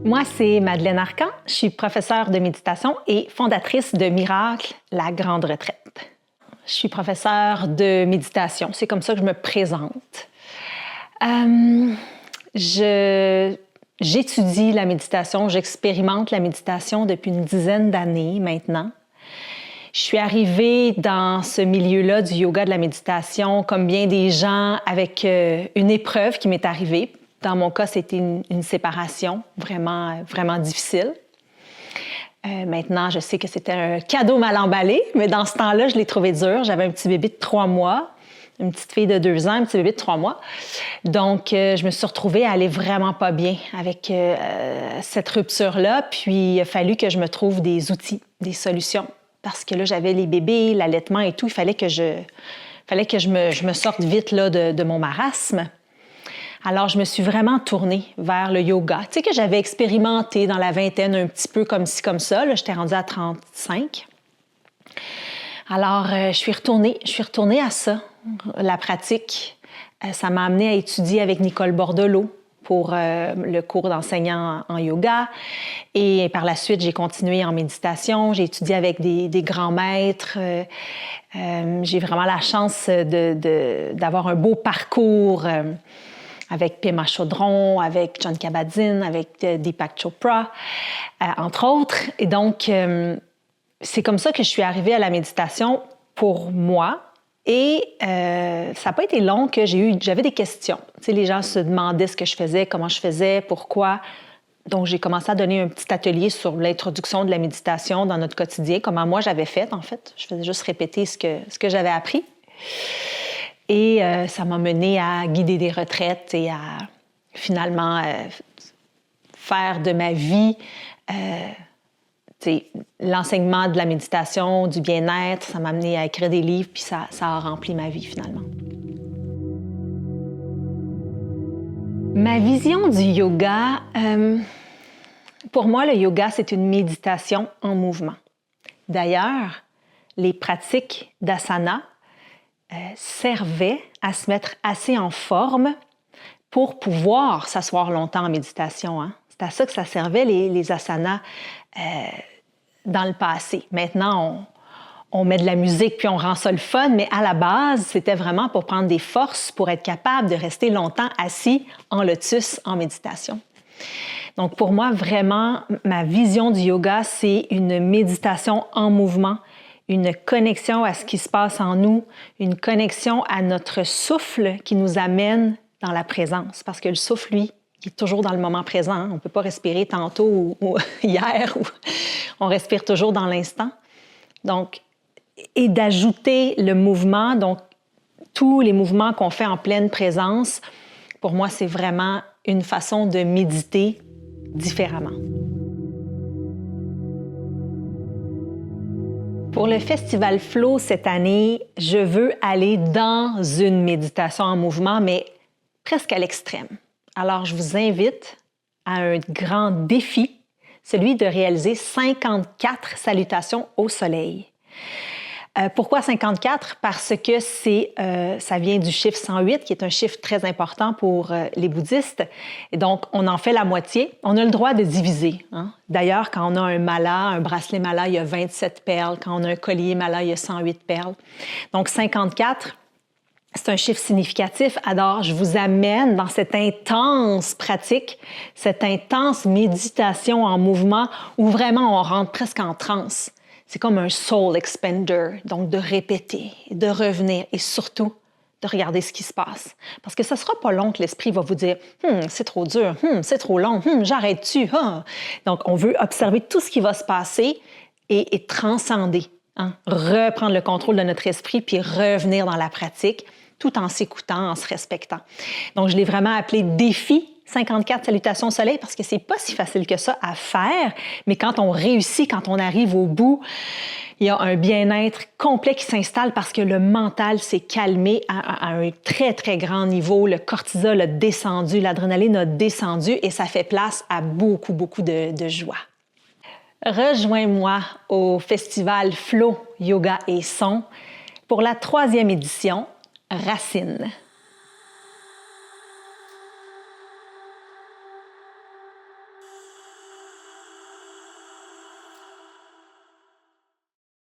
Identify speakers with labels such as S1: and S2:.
S1: Moi, c'est Madeleine Arcan. Je suis professeure de méditation et fondatrice de Miracle, la grande retraite. Je suis professeure de méditation. C'est comme ça que je me présente. J'étudie la méditation, j'expérimente la méditation depuis une dizaine d'années maintenant. Je suis arrivée dans ce milieu-là du yoga, de la méditation, comme bien des gens, avec une épreuve qui m'est arrivée. Dans mon cas, c'était une séparation vraiment, vraiment difficile. Maintenant, je sais que c'était un cadeau mal emballé, mais dans ce temps-là, je l'ai trouvé dur. J'avais un petit bébé de 3 mois, une petite fille de 2 ans, un petit bébé de 3 mois. Donc, je me suis retrouvée à aller vraiment pas bien avec cette rupture-là. Puis, il a fallu que je me trouve des outils, des solutions. Parce que là, j'avais les bébés, l'allaitement et tout. Il fallait que je me sorte vite là, de mon marasme. Alors, je me suis vraiment tournée vers le yoga. Tu sais que j'avais expérimenté dans la vingtaine un petit peu comme ci, comme ça. Là, j'étais rendue à 35. Alors, je suis retournée à ça, la pratique. Ça m'a amenée à étudier avec Nicole Bordelot pour le cours d'enseignant en yoga. Et par la suite, j'ai continué en méditation. J'ai étudié avec des grands maîtres. J'ai vraiment la chance d'avoir un beau parcours avec Pema Chodron, avec Jon Kabat-Zinn, avec Deepak Chopra, entre autres. Et donc, c'est comme ça que je suis arrivée à la méditation pour moi. Et ça n'a pas été long que j'avais des questions. Tu sais, les gens se demandaient ce que je faisais, comment je faisais, pourquoi. Donc, j'ai commencé à donner un petit atelier sur l'introduction de la méditation dans notre quotidien, comment moi j'avais fait, en fait. Je faisais juste répéter ce que j'avais appris. Et ça m'a menée à guider des retraites et à finalement faire de ma vie l'enseignement de la méditation, du bien-être. Ça m'a amenée à écrire des livres, puis ça a rempli ma vie finalement. Ma vision du yoga, pour moi, le yoga, c'est une méditation en mouvement. D'ailleurs, les pratiques d'asana servaient à se mettre assez en forme pour pouvoir s'asseoir longtemps en méditation. Hein? C'est à ça que ça servait, les asanas, dans le passé. Maintenant, on met de la musique puis on rend ça le fun, mais à la base, c'était vraiment pour prendre des forces, pour être capable de rester longtemps assis en lotus, en méditation. Donc, pour moi, vraiment, ma vision du yoga, c'est une méditation en mouvement, une connexion à ce qui se passe en nous, une connexion à notre souffle qui nous amène dans la présence. Parce que le souffle, lui, il est toujours dans le moment présent. Hein? On ne peut pas respirer tantôt ou hier. On respire toujours dans l'instant. Donc, et d'ajouter le mouvement, donc tous les mouvements qu'on fait en pleine présence, pour moi, c'est vraiment une façon de méditer différemment. Pour le Festival Flow cette année, je veux aller dans une méditation en mouvement, mais presque à l'extrême. Alors, je vous invite à un grand défi, celui de réaliser 54 salutations au soleil. Pourquoi 54? Parce que ça vient du chiffre 108, qui est un chiffre très important pour les bouddhistes. Et donc, on en fait la moitié. On a le droit de diviser. Hein? D'ailleurs, quand on a un mala, un bracelet mala, il y a 27 perles. Quand on a un collier mala, il y a 108 perles. Donc, 54, c'est un chiffre significatif. Alors, je vous amène dans cette intense pratique, cette intense méditation en mouvement où vraiment on rentre presque en transe. C'est comme un soul expander, donc de répéter, de revenir et surtout de regarder ce qui se passe. Parce que ça ne sera pas long que l'esprit va vous dire « c'est trop dur, c'est trop long, j'arrête-tu? » Donc, on veut observer tout ce qui va se passer et transcender, hein? Reprendre le contrôle de notre esprit puis revenir dans la pratique tout en s'écoutant, en se respectant. Donc, je l'ai vraiment appelé « défi ». 54 salutations au soleil parce que c'est pas si facile que ça à faire, mais quand on réussit, quand on arrive au bout, il y a un bien-être complet qui s'installe parce que le mental s'est calmé à un très, très grand niveau. Le cortisol a descendu, l'adrénaline a descendu et ça fait place à beaucoup, beaucoup de joie. Rejoins-moi au festival Flow, Yoga et Son pour la 3e édition, Racine.